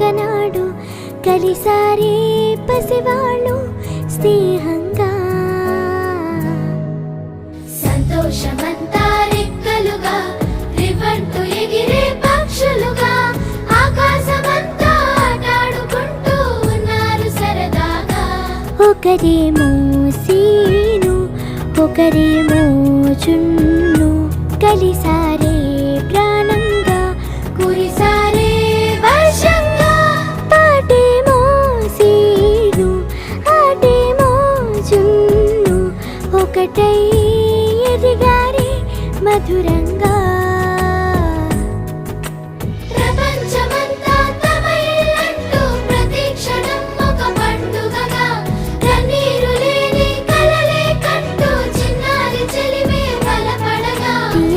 ఒకనాడు కలిసారే పసివాళ్ళు స్నేహంగా. సంతోషమంతా రెక్కలుగా రివ్వంటూ ఎగిరే పక్షులుగా ఆకాశమంతా ఆటాడుకుంటూ ఉన్నారు సరదాగా. ఒకరేమో సీను ఒకరేమో చున్ను కలిసారే ప్రాణంగా కురిసారే వర్షంగా. పాటేమో సీను ఆటేమో చున్ను ఒకటై ఎదిగారే మధురంగా.